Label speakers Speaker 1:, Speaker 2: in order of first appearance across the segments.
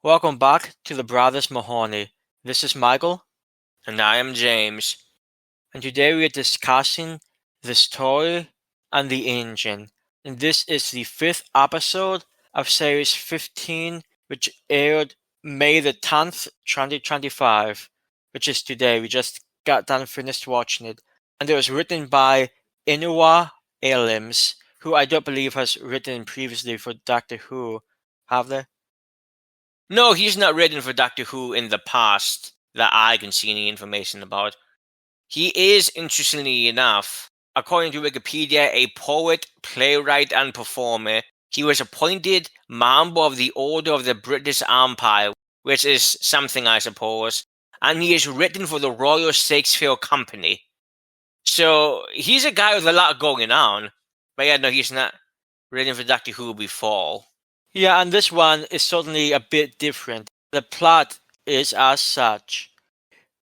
Speaker 1: Welcome back to the Brothers Mahoney. This is Michael,
Speaker 2: And I am James.
Speaker 1: and today we are discussing the story and the engine. And this is the fifth episode of series 15, which aired May the 10th, 2025, which is today. We just got done finished watching it. And it was written by Inua Ellams, who I don't believe has written previously for Doctor Who. Have they?
Speaker 2: No, he's not written for Doctor Who in the past that I can see any information about. He is, interestingly enough, according to Wikipedia, a poet, playwright, and performer. He was appointed member of the Order of the British Empire, which is something, I suppose, and he is written for the Royal Shakespeare Company. So he's a guy with a lot going on. But yeah, no, he's not written for Doctor Who before.
Speaker 1: Yeah, and this one is certainly a bit different. The plot is as such.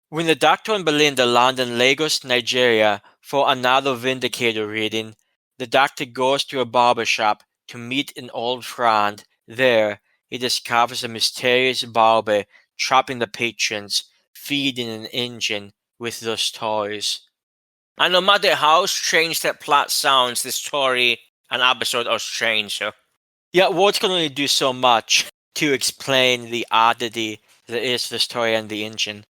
Speaker 1: When the Doctor and Belinda land in Lagos, Nigeria for another Vindicator reading, the Doctor goes to a barber shop to meet an old friend. There, he discovers a mysterious barber trapping the patrons, feeding an engine with those toys.
Speaker 2: And no matter how strange that plot sounds, the story and episode are strange. So.
Speaker 1: Yeah, words can only do so much to explain the oddity that is the story and the engine.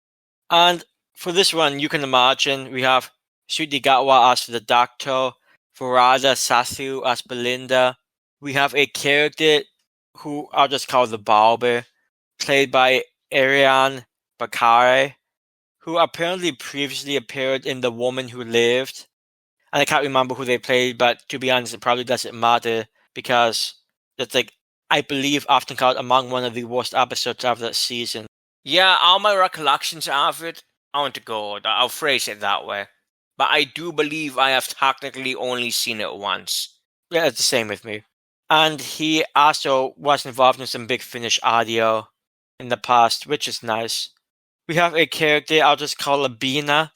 Speaker 1: And for this one, you can imagine we have Ncuti Gatwa as the Doctor, Varada Sethu as Belinda. We have a character who I'll just call the Barber, played by Ariyon Bakare, who apparently previously appeared in The Woman Who Lived. And I can't remember who they played, but to be honest, it probably doesn't matter because it's I believe, often called among one of the worst episodes of that season.
Speaker 2: Yeah, all my recollections of it aren't good. I'll phrase it that way. But I do believe I have technically only seen it once.
Speaker 1: Yeah, it's the same with me. And he also was involved in some Big Finish audio in the past, which is nice. We have a character I'll just call Abina,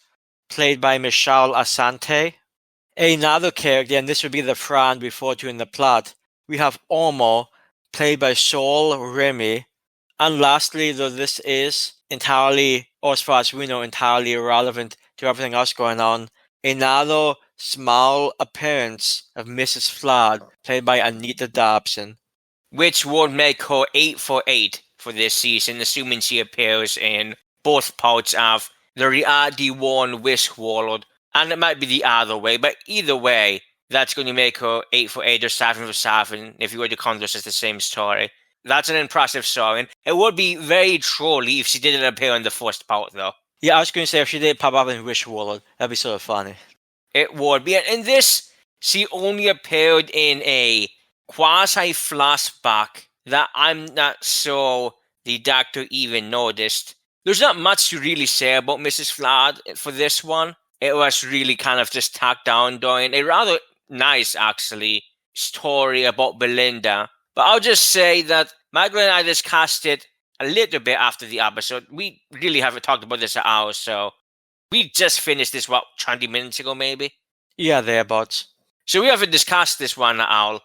Speaker 1: played by Michelle Asante. Another character, and this would be the friend referred to in the plot, we have Omo, played by Saul Remy. And lastly, though this is entirely, or as far as we know, entirely irrelevant to everything else going on, another small appearance of Mrs. Flood, played by Anita Dobson.
Speaker 2: Which would make her 8 for 8 for this season, assuming she appears in both parts of the reality worn Wish World. And it might be the other way, but either way, that's going to make her 8 for 8 or 7 for 7 if you were to count this as the same story. That's an impressive story. It would be very trolly if she didn't appear in the first part, though.
Speaker 1: Yeah, I was going to say if she did pop up in Wish World, that'd be sort of funny.
Speaker 2: It would be. In this, she only appeared in a quasi-flashback that I'm not sure the Doctor even noticed. There's not much to really say about Mrs. Flood for this one. It was really kind of just tacked down during a rather nice, actually, story about Belinda. But I'll just say that Michael and I discussed it a little bit after the episode. We really haven't talked about this at all, so we just finished this, 20 minutes ago, maybe?
Speaker 1: Yeah, thereabouts.
Speaker 2: So we haven't discussed this one at all.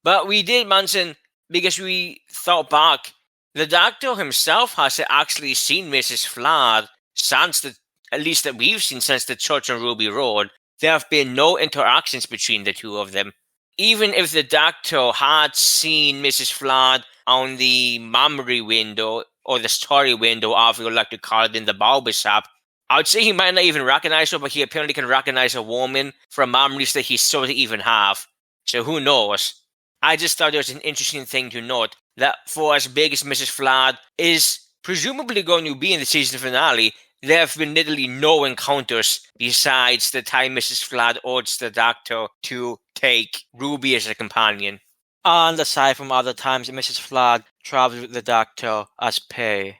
Speaker 2: But we did mention, because we thought back, the Doctor himself has actually seen Mrs. Flood since at least that we've seen since the Church on Ruby Road. There have been no interactions between the two of them. Even if the Doctor had seen Mrs. Flood on the memory window, or the story window, of you like to call it, in the barber shop, I would say he might not even recognize her, but he apparently can recognize a woman from memories that he sort of even have. So who knows? I just thought it was an interesting thing to note that for as big as Mrs. Flood is presumably going to be in the season finale, there have been literally no encounters besides the time Mrs. Flood urged the Doctor to take Ruby as a companion.
Speaker 1: And aside from other times, Mrs. Flood traveled with the Doctor as Pei.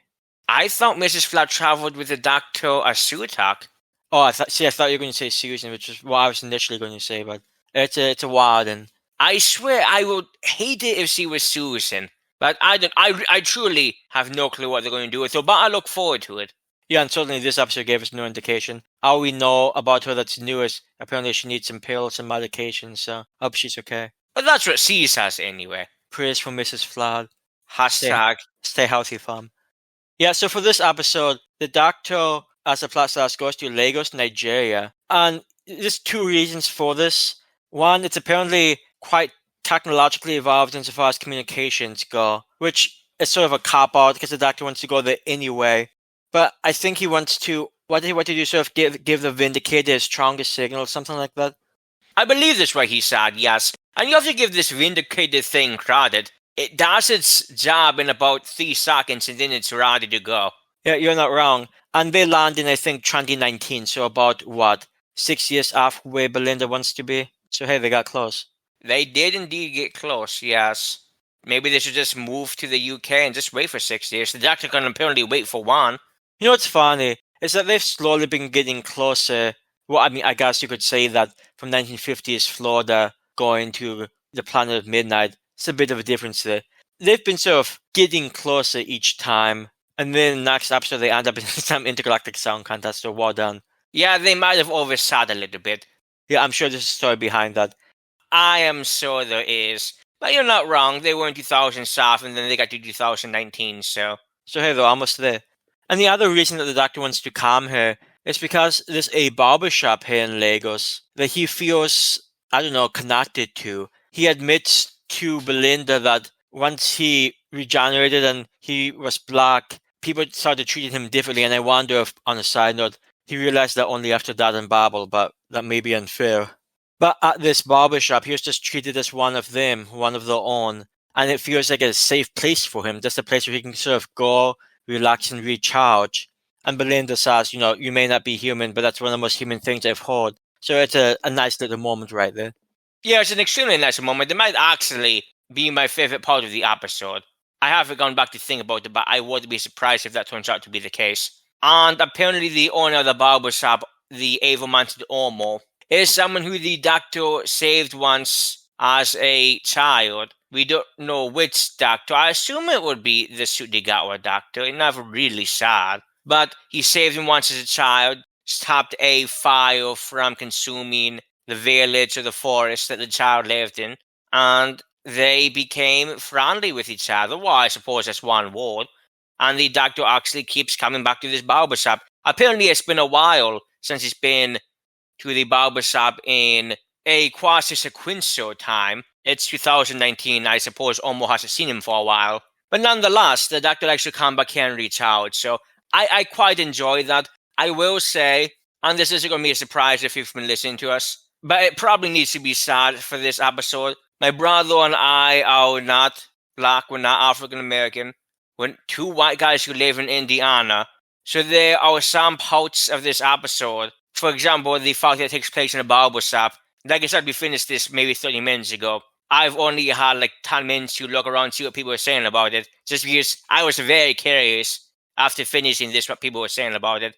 Speaker 2: I thought Mrs. Flood traveled with the Doctor as Sutak.
Speaker 1: Oh, I thought you were going to say Susan, which is what I was initially going to say, but it's a Warden.
Speaker 2: I swear I would hate it if she was Susan, but I truly have no clue what they're going to do with her, but I look forward to it.
Speaker 1: Yeah, and certainly this episode gave us no indication. All we know about her that's new is apparently she needs some pills and medication, so I hope she's okay.
Speaker 2: But that's what she says anyway.
Speaker 1: Prayers for Mrs. Flood.
Speaker 2: Hashtag.
Speaker 1: Stay healthy, fam. Yeah, so for this episode, the doctor, as a plot slash, goes to Lagos, Nigeria. And there's two reasons for this. One, it's apparently quite technologically evolved insofar as communications go, which is sort of a cop-out because the doctor wants to go there anyway. But I think he wants to, what did he do, sort of give the Vindicator his strongest signal, something like that?
Speaker 2: I believe that's what he said, yes. And you have to give this Vindicated thing credit. It does its job in about 3 seconds and then it's ready to go.
Speaker 1: Yeah, you're not wrong. And they land in, I think, 2019, so about, 6 years after where Belinda wants to be? So hey, they got close.
Speaker 2: They did indeed get close, yes. Maybe they should just move to the UK and just wait for 6 years. The doctor can apparently wait for one.
Speaker 1: You know what's funny is that they've slowly been getting closer. Well, I mean, I guess you could say that from 1950s Florida going to the planet of midnight, it's a bit of a difference there. They've been sort of getting closer each time, and then next episode they end up in some intergalactic sound contest, so well done.
Speaker 2: Yeah, they might have overshot a little bit.
Speaker 1: Yeah, I'm sure there's a story behind that.
Speaker 2: I am sure there is. But you're not wrong. They were in 2007 and then they got to 2019, so.
Speaker 1: So hey, they're almost there. And the other reason that the doctor wants to calm her is because there's a barber shop here in Lagos that he feels, I don't know, connected to. He admits to Belinda that once he regenerated and he was black, people started treating him differently. And I wonder if, on a side note, he realized that only after that in Babel, but that may be unfair. But at this barbershop, he was just treated as one of them, one of their own. And it feels like a safe place for him, just a place where he can sort of go, relax, and recharge. And Belinda says, you may not be human, but that's one of the most human things I've heard. So it's a nice little moment right there.
Speaker 2: Yeah, it's an extremely nice moment. It might actually be my favorite part of the episode. I haven't gone back to think about it, but I would be surprised if that turns out to be the case. And apparently the owner of the barbershop, the able-manted Omo, is someone who the doctor saved once as a child. We don't know which doctor. I assume it would be the Ncuti Gatwa doctor. It never really said. But he saved him once as a child, stopped a fire from consuming the village or the forest that the child lived in, and they became friendly with each other. Well, I suppose that's one word. And the doctor actually keeps coming back to this barbershop. Apparently, it's been a while since he's been to the barbershop in a quasi-sequential time. It's 2019. I suppose Omo hasn't seen him for a while. But nonetheless, the doctor likes to come back here and reach out. So I quite enjoy that. I will say, and this isn't going to be a surprise if you've been listening to us, but it probably needs to be said for this episode. My brother and I are not black. We're not African-American. We're two white guys who live in Indiana. So there are some parts of this episode, for example, the fact that it takes place in a barbershop. Like I said, we finished this maybe 30 minutes ago. I've only had like 10 minutes to look around and see what people are saying about it, just because I was very curious after finishing this what people were saying about it.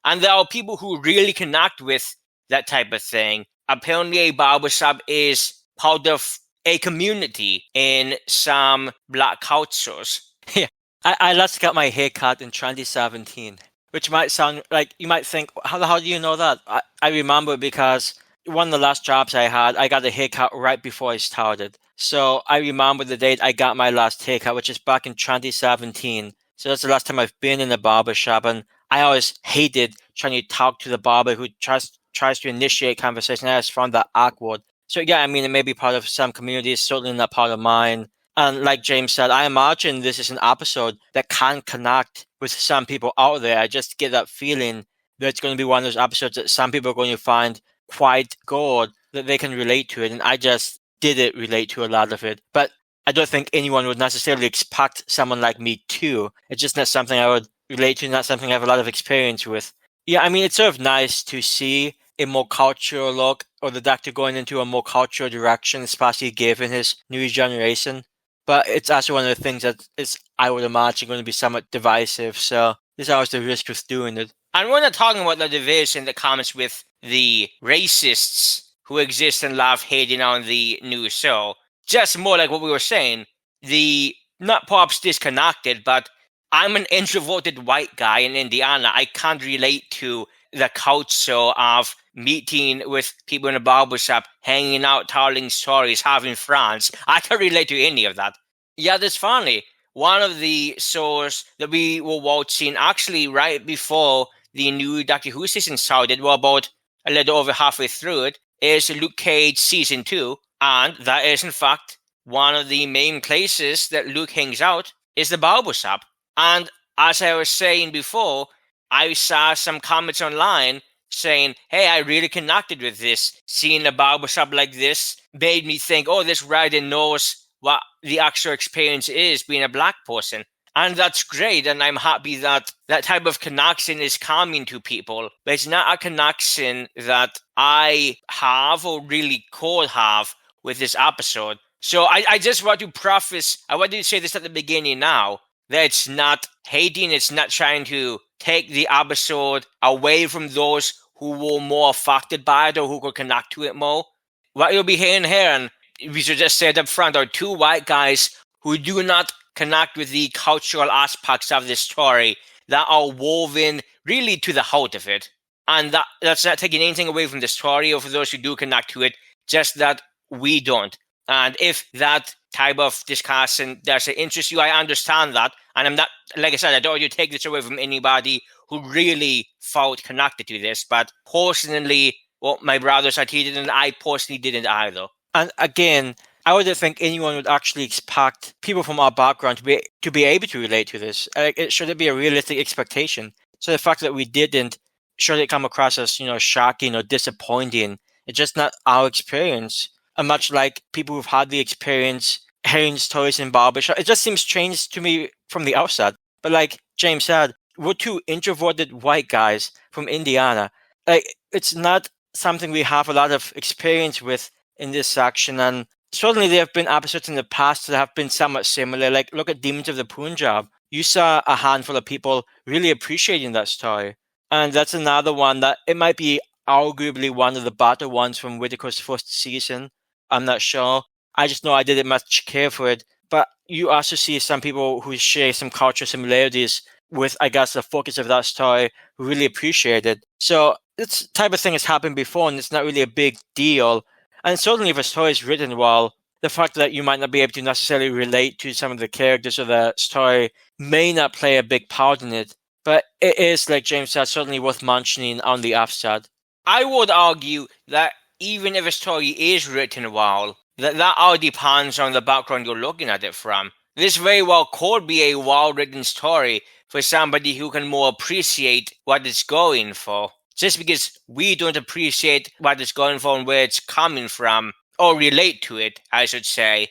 Speaker 2: And there are people who really connect with that type of thing. Apparently, a barbershop is part of a community in some black cultures.
Speaker 1: Yeah, I last got my hair cut in 2017, which might sound like you might think, how the hell do you know that? I remember because one of the last jobs I had, I got a haircut right before I started. So I remember the date I got my last haircut, which is back in 2017. So that's the last time I've been in a barber shop, and I always hated trying to talk to the barber who tries to initiate conversation. I just found that awkward. So yeah, I mean, it may be part of some communities, certainly not part of mine. And like James said, I imagine this is an episode that can connect with some people out there. I just get that feeling that it's going to be one of those episodes that some people are going to find quite good, that they can relate to it. And I just didn't relate to a lot of it. But I don't think anyone would necessarily expect someone like me to. It's just not something I would relate to, not something I have a lot of experience with. Yeah, I mean, it's sort of nice to see a more cultural look, or the doctor going into a more cultural direction, especially given his new generation. But it's also one of the things that is, I would imagine, going to be somewhat divisive. So there's always the risk with doing it.
Speaker 2: And we're not talking about the division that comes with the racists who exist and love hating on the new show. Just more like what we were saying, the not perhaps disconnected, but I'm an introverted white guy in Indiana. I can't relate to the culture of meeting with people in a barbershop, hanging out, telling stories, having friends. I can't relate to any of that. Yeah, that's funny. one of the shows that we were watching actually right before the new Doctor Who season started, well, about a little over halfway through it, is Luke Cage Season 2. And that is, in fact, one of the main places that Luke hangs out is the Barber shop. And as I was saying before, I saw some comments online saying, hey, I really connected with this. Seeing a barbershop like this made me think, oh, this writer knows what the actual experience is being a black person. And that's great. And I'm happy that that type of connection is coming to people. But it's not a connection that I have or really could have with this episode. So I just want to preface, I want to say this at the beginning now, that it's not hating, it's not trying to take the episode away from those who were more affected by it or who could connect to it more. What you'll be hearing here, and we should just say it up front, are two white guys who do not connect with the cultural aspects of this story that are woven really to the heart of it. And that's not taking anything away from the story or for those who do connect to it, just that we don't. And if that type of discussion does interest you, I understand that. And I'm not, like I said, I don't want you to take this away from anybody who really felt connected to this. But personally, well, my brothers are treated, and I personally didn't either.
Speaker 1: And again, I wouldn't think anyone would actually expect people from our background to be able to relate to this. It should be a realistic expectation. So the fact that we didn't, should it come across as shocking or disappointing? It's just not our experience. And much like people who've had the experience hearing stories in barbershop, it just seems strange to me from the outset. But like James said, we're two introverted white guys from Indiana. Like, it's not something we have a lot of experience with in this section. And certainly there have been episodes in the past that have been somewhat similar. Like, look at Demons of the Punjab. You saw a handful of people really appreciating that story. And that's another one that it might be arguably one of the better ones from Whittaker's first season. I'm not sure. I just know I didn't much care for it. But you also see some people who share some cultural similarities with, I guess, the focus of that story who really appreciate it. So this type of thing has happened before, and it's not really a big deal. And certainly if a story is written well, the fact that you might not be able to necessarily relate to some of the characters or the story may not play a big part in it. But it is, like James said, certainly worth mentioning on the offset.
Speaker 2: I would argue that even if a story is written well, that all depends on the background you're looking at it from. This very well could be a well-written story for somebody who can more appreciate what it's going for. Just because we don't appreciate what it's going for and where it's coming from, or relate to it, I should say,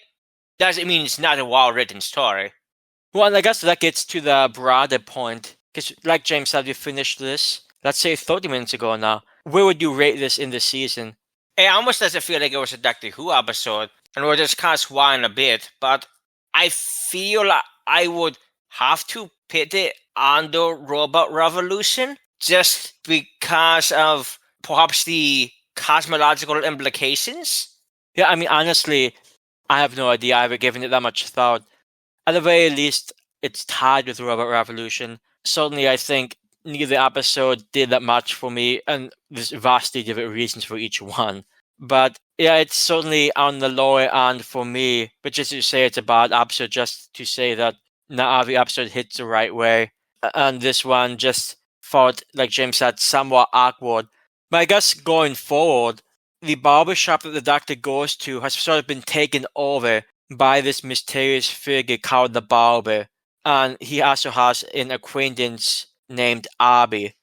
Speaker 2: doesn't mean it's not a well-written story.
Speaker 1: Well, and I guess that gets to the broader point, because like James said, we finished this, let's say 30 minutes ago now. Where would you rate this in the season?
Speaker 2: It almost doesn't feel like it was a Doctor Who episode, and we'll discuss why in a bit, but I feel like I would have to put it under Robot Revolution, just because of perhaps the cosmological implications.
Speaker 1: Yeah, I mean, honestly, I have no idea I ever given it that much thought. At the very least, it's tied with Robot Revolution. Certainly, I think neither episode did that much for me, and there's vastly different reasons for each one. But yeah, it's certainly on the lower end for me. But just to say it's a bad episode, just to say that not every episode hits the right way. And this one just felt, like James said, somewhat awkward. But I guess going forward, the barbershop that the Doctor goes to has sort of been taken over by this mysterious figure called the Barber. And he also has an acquaintance named Abby.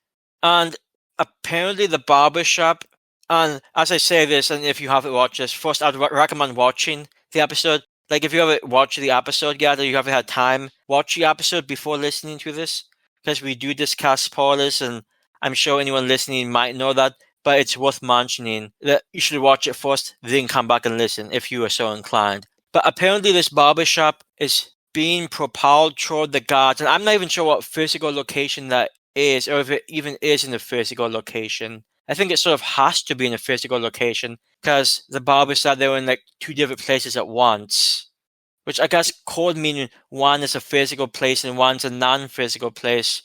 Speaker 1: And apparently the barbershop, and as I say this, and if you haven't watched this, first I'd recommend watching the episode. Like, if you haven't watched the episode yet, or you haven't had time, watch the episode before listening to this, because we do discuss spoilers, and I'm sure anyone listening might know that, but it's worth mentioning that you should watch it first, then come back and listen if you are so inclined. But apparently this barbershop is being propelled toward the gods, and I'm not even sure what physical location that is, or if it even is in a physical location. I think it sort of has to be in a physical location, because the Barber said they were in like two different places at once, which I guess could mean one is a physical place and one's a non-physical place.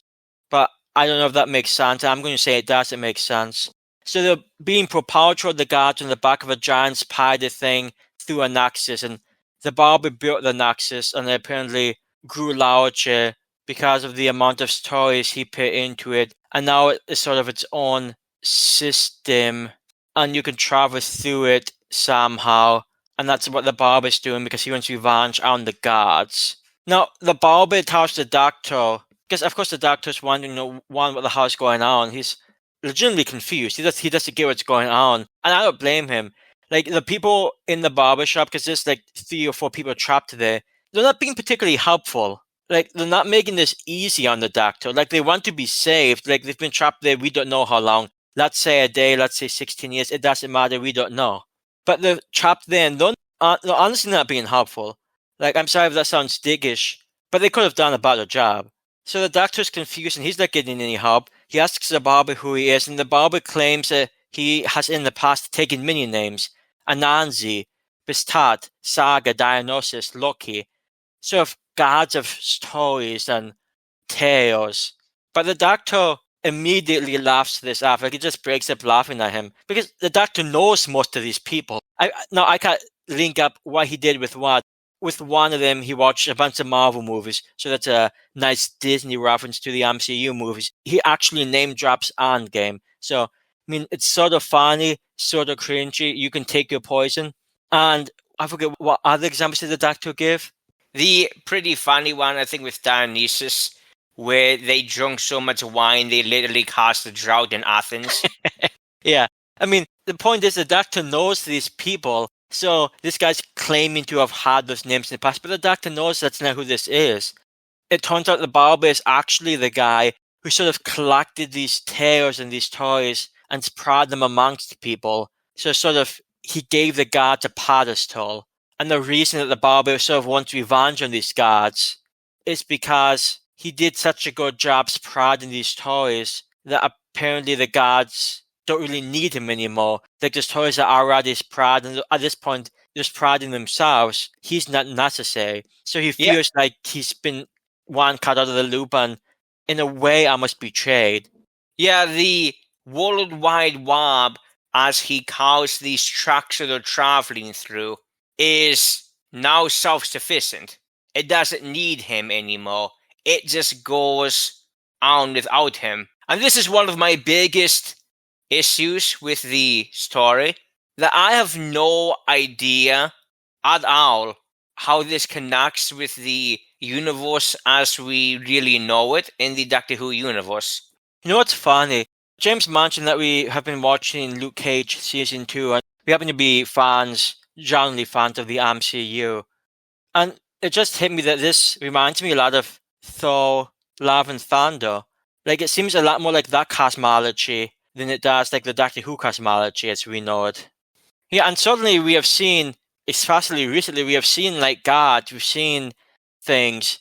Speaker 1: But I don't know if that makes sense. I'm going to say it doesn't make sense. So they're being propelled toward the gods on the back of a giant spider thing through a nexus, and the Barber built the nexus, and apparently grew larger because of the amount of stories he put into it, and now it's sort of its own system, and you can travel through it somehow, and that's what the Barber's doing because he wants revenge on the gods. Now, the Barber tells the doctor, because of course the doctor's wondering, what the hell's going on. He's legitimately confused. He doesn't get what's going on, and I don't blame him. Like, the people in the barber shop, because there's like 3 or 4 people trapped there, they're not being particularly helpful. Like, they're not making this easy on the doctor. Like, they want to be saved. Like, they've been trapped there, we don't know how long. Let's say a day, let's say 16 years. It doesn't matter, we don't know. But they're trapped there, and they're honestly not being helpful. Like, I'm sorry if that sounds dickish, but they could have done a better job. So the doctor's confused, and he's not getting any help. He asks the barber who he is, and the barber claims that he has in the past taken many names. Anansi, Bistat, Saga, Dionysus, Loki, sort of gods of stories and tales. But the doctor immediately laughs this off. Like, he just breaks up laughing at him because the doctor knows most of these people. I can't link up what he did with what. With one of them, he watched a bunch of Marvel movies, so that's a nice Disney reference to the MCU movies. He actually name drops Endgame. So, I mean, it's sort of funny, sort of cringy. You can take your poison. And I forget what other examples did the doctor give?
Speaker 2: The pretty funny one, I think, with Dionysus, where they drank so much wine they literally caused a drought in Athens.
Speaker 1: Yeah. I mean, the point is the doctor knows these people, so this guy's claiming to have had those names in the past, but the doctor knows that's not who this is. It turns out the barber is actually the guy who sort of collected these tales and these toys and spread them amongst people. So sort of he gave the gods a pedestal. And the reason that the barber sort of wants revenge on these gods is because he did such a good job spreading these toys that apparently the gods don't really need him anymore. Like, those toys are already spread, and at this point, they're spreading themselves. He's not necessary. So he feels like he's been one cut out of the loop and, in a way, almost betrayed.
Speaker 2: Yeah, the World Wide Web, as he calls these tracks that they're traveling through, is now self-sufficient. It doesn't need him anymore. It just goes on without him. And this is one of my biggest issues with the story, that I have no idea at all how this connects with the universe as we really know it in the Doctor Who universe.
Speaker 1: You know what's funny? James mentioned that we have been watching Luke Cage Season 2, and we happen to be generally fans of the MCU. And it just hit me that this reminds me a lot of Thor, Love and Thunder. Like, it seems a lot more like that cosmology than it does like the Doctor Who cosmology as we know it. Yeah, and suddenly we have seen, especially recently, we have seen like gods, we've seen things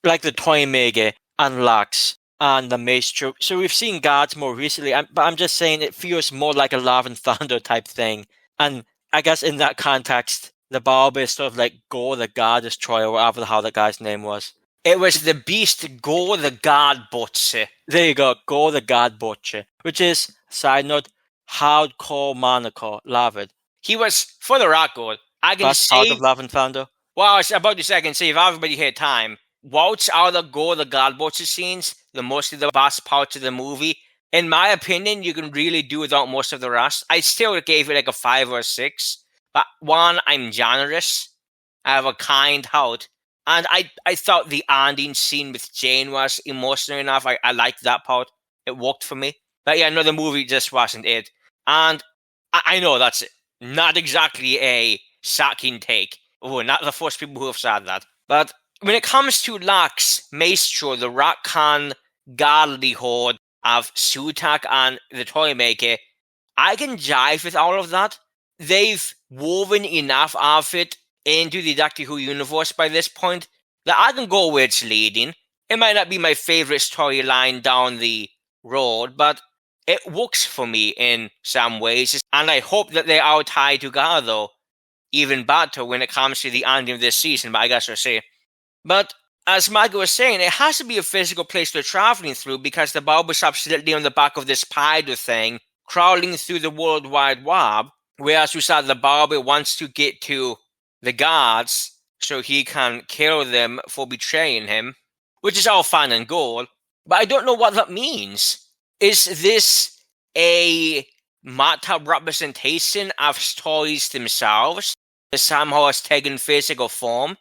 Speaker 1: like the Toymaker and Lux and the Maestro. So we've seen gods more recently, but I'm just saying it feels more like a Love and Thunder type thing. And I guess in that context, the Barber is sort of like Gore the God Destroyer, or whatever the hell that guy's name was.
Speaker 2: It was the beast Gore the God Butcher.
Speaker 1: There you go, Gore the God Butcher, which is, side note, hardcore monocle. Love it.
Speaker 2: He was, for the record, I can
Speaker 1: Best
Speaker 2: say...
Speaker 1: part of Love and Thunder.
Speaker 2: Well, I was about to say, I can say, if everybody had time, watch all the Gore the God Butcher scenes, mostly the best parts of the movie. In my opinion, you can really do without most of the rest. I still gave it like a 5 or a 6. But one, I'm generous. I have a kind heart. And I thought the ending scene with Jane was emotional enough. I liked that part. It worked for me. But yeah, no, the movie just wasn't it. And I know that's not exactly a shocking take. Oh, not the first people who have said that. But when it comes to Lux, Maestro, the Ratcan godly horde of Sutak and the Toymaker, I can jive with all of that. They've woven enough of it into the Doctor Who universe by this point that I can go where it's leading. It might not be my favorite storyline down the road, but it works for me in some ways, and I hope that they all tie together even better when it comes to the ending of this season, but I guess we'll see. But as Maggie was saying, it has to be a physical place they're traveling through, because the barbershop's literally on the back of this spider thing, crawling through the World Wide Web, whereas we saw the barber wants to get to the gods, so he can kill them for betraying him, which is all fine and good, but I don't know what that means. Is this a matter representation of stories themselves that somehow has taken physical form?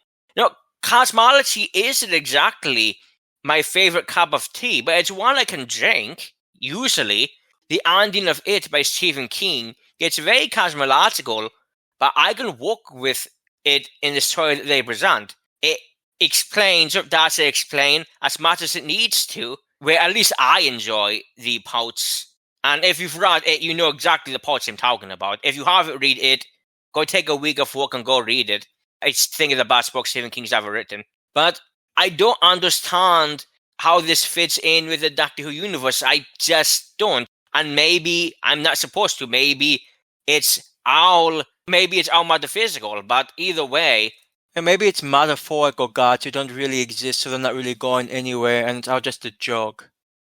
Speaker 2: Cosmology isn't exactly my favorite cup of tea, but it's one I can drink. Usually, the ending of it by Stephen King gets very cosmological, but I can work with it in the story that they present. It explains, or does it explain, as much as it needs to, where at least I enjoy the parts. And if you've read it, you know exactly the parts I'm talking about. If you haven't read it, go take a week of work and go read it. I think it's the best book Stephen King's ever written. But I don't understand how this fits in with the Doctor Who universe. I just don't. And maybe I'm not supposed to. Maybe it's all metaphysical. But either way,
Speaker 1: And maybe it's metaphorical gods who don't really exist, so they're not really going anywhere, and it's all just a joke.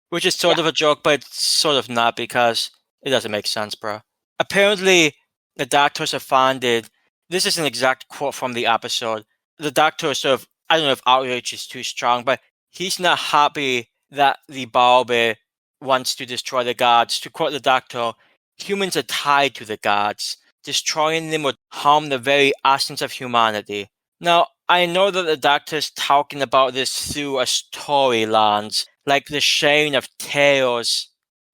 Speaker 1: Which is sort of a joke, but it's sort of not, because it doesn't make sense, bro. Apparently, the doctors have founded. This is an exact quote from the episode. The doctor sort of, I don't know if outrage is too strong, but he's not happy that the Barber wants to destroy the gods. To quote the doctor, humans are tied to the gods. Destroying them would harm the very essence of humanity. Now, I know that the doctor's talking about this through a storyline, like the sharing of tales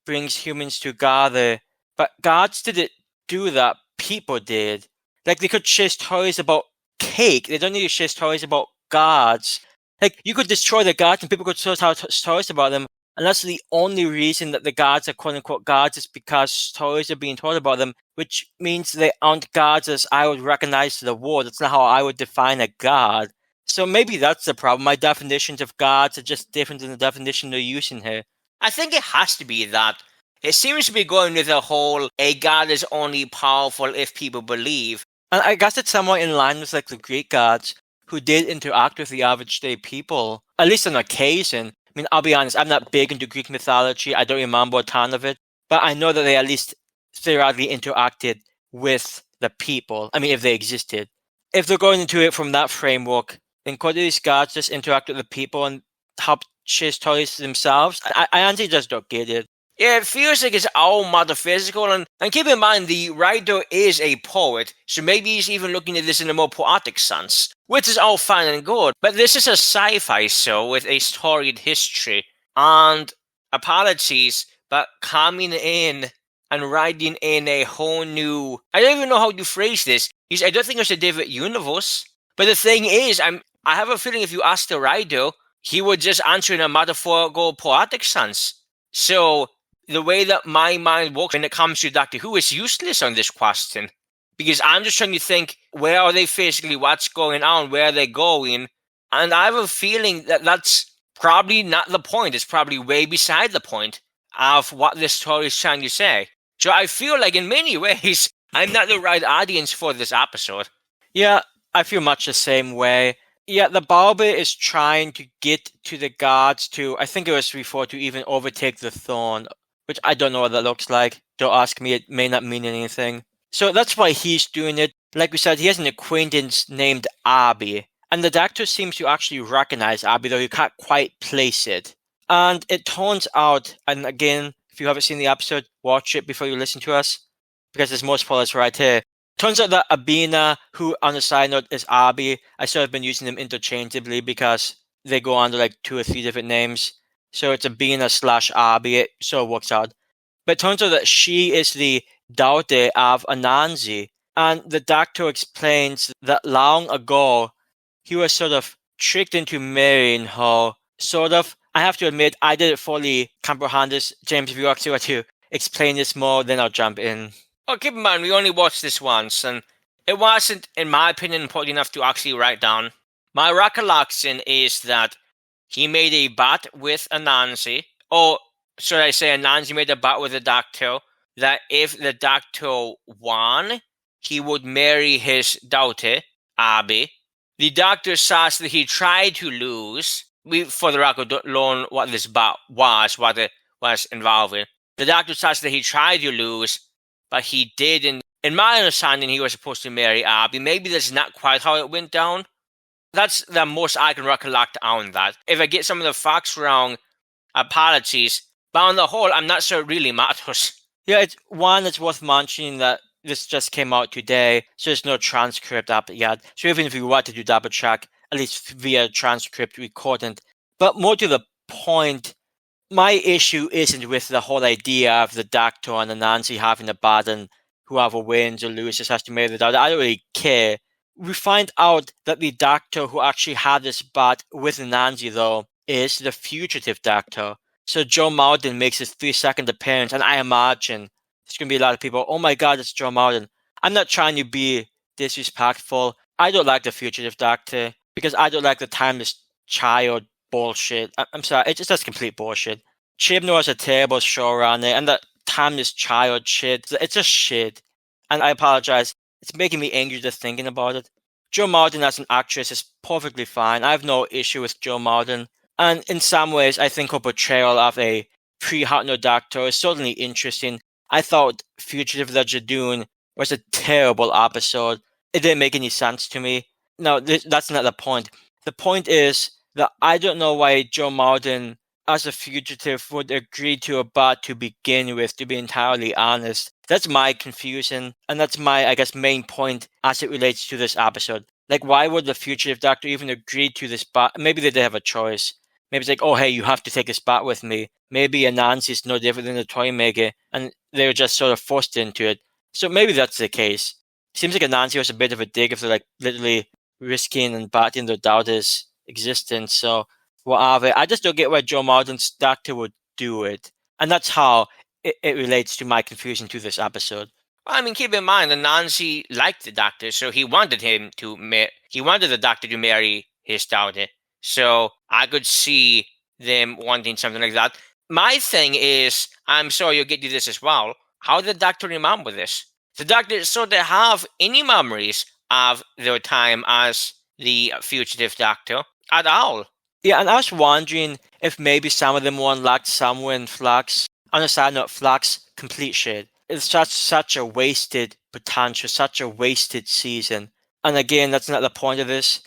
Speaker 1: brings humans together, but gods didn't do that, people did. Like, they could share stories about cake, they don't need to share stories about gods. Like, you could destroy the gods and people could still tell stories about them, and that's the only reason that the gods are quote-unquote gods, is because stories are being told about them, which means they aren't gods as I would recognize to the world. That's not how I would define a god. So maybe that's the problem. My definitions of gods are just different than the definition they're using here.
Speaker 2: I think it has to be that. It seems to be going with the whole, a god is only powerful if people believe.
Speaker 1: And I guess it's somewhat in line with like the Greek gods, who did interact with the average day people, at least on occasion. I mean, I'll be honest, I'm not big into Greek mythology. I don't remember a ton of it, but I know that they at least theoretically interacted with the people. I mean, if they existed. If they're going into it from that framework, then could these gods just interact with the people and help share stories themselves? I honestly just don't get it.
Speaker 2: Yeah, it feels like it's all metaphysical, and keep in mind the writer is a poet, so maybe he's even looking at this in a more poetic sense, which is all fine and good, but this is a sci-fi show with a storied history, and apologies, but coming in and writing in a whole new, I don't even know how to phrase this, I don't think it's a different universe, but the thing is, I have a feeling if you ask the writer, he would just answer in a metaphorical poetic sense. So the way that my mind works when it comes to Doctor Who is useless on this question, because I'm just trying to think, where are they physically, what's going on, where are they going, and I have a feeling that that's probably not the point. It's probably way beside the point of what this story is trying to say. So I feel like in many ways I'm not the right audience for this episode.
Speaker 1: Yeah, I feel much the same way. Yeah, the Barber is trying to get to the gods to, I think it was referred to, even overtake the throne, which I don't know what that looks like. Don't ask me, it may not mean anything. So that's why he's doing it. Like we said, he has an acquaintance named Abby, and the Doctor seems to actually recognize Abby, though he can't quite place it. And it turns out, and again, if you haven't seen the episode, watch it before you listen to us, because there's more spoilers right here. Turns out that Abina, who on the side note is Abby, I sort of been using them interchangeably because they go under like 2 or 3 different names. So it's Abina / Abby, it sort of works out. But it turns out that she is the daughter of Anansi. And the doctor explains that long ago, he was sort of tricked into marrying her. Sort of. I have to admit, I didn't fully comprehend this. James, if you actually want to explain this more, then I'll jump in.
Speaker 2: Oh, keep in mind, we only watched this once, and it wasn't, in my opinion, important enough to actually write down. My recollection is that he made a bet with Anansi, or should I say Anansi made a bet with the doctor, that if the doctor won, he would marry his daughter, Abby. The doctor says that he tried to lose. We, for the record, don't learn what this bet was, what it was involving. The doctor says that he tried to lose, but he didn't. In my understanding, he was supposed to marry Abby. Maybe that's not quite how it went down, That's the most I can recollect on that. If I get some of the facts wrong, apologies. But on the whole, I'm not sure it really matters.
Speaker 1: Yeah, it's worth mentioning that this just came out today, so there's no transcript up yet. So even if you wanted to double check, at least via transcript recording. But more to the point, my issue isn't with the whole idea of the Doctor and the Nancy having a battle, whoever wins or loses has to marry the Doctor. I don't really care. We find out that the Doctor who actually had this bat with Nancy, though, is the fugitive Doctor. So Joe Malden makes his 3-second appearance, and I imagine there's going to be a lot of people, oh my god, it's Joe Malden. I'm not trying to be disrespectful. I don't like the fugitive Doctor because I don't like the timeless child bullshit. I'm sorry, it's just complete bullshit. Chibnall is a terrible showrunner, and that timeless child shit, it's just shit. And I apologize. It's making me angry just thinking about it. Jo Malden as an actress is perfectly fine. I have no issue with Jo Malden. And in some ways, I think her portrayal of a pre-Hartnell Doctor is certainly interesting. I thought Fugitive of the Jadoon was a terrible episode. It didn't make any sense to me. No, that's not the point. The point is that I don't know why Jo Malden, as a fugitive, would agree to a bat to begin with, to be entirely honest. That's my confusion, and that's my, I guess, main point as it relates to this episode. Like, why would the fugitive Doctor even agree to this bat? Maybe they did have a choice. Maybe it's like, oh, hey, you have to take a spot with me. Maybe Anansi's no different than the toy maker, and they were just sort of forced into it. So maybe that's the case. Seems like Anansi was a bit of a dig if they're like literally risking and batting their daughter's existence. So whatever. I just don't get why Jo Malden's Doctor would do it. And that's how it relates to my confusion to this episode.
Speaker 2: I mean, keep in mind that Nancy liked the Doctor, so he wanted the Doctor to marry his daughter. So I could see them wanting something like that. My thing is, I'm sure you'll get to this as well. How did the Doctor remember this? The Doctor sort of have any memories of their time as the fugitive Doctor at all.
Speaker 1: Yeah, and I was wondering if maybe some of them were unlocked somewhere in Flux. On a side note, Flux, complete shit. It's such a wasted potential, such a wasted season. And again, that's not the point of this.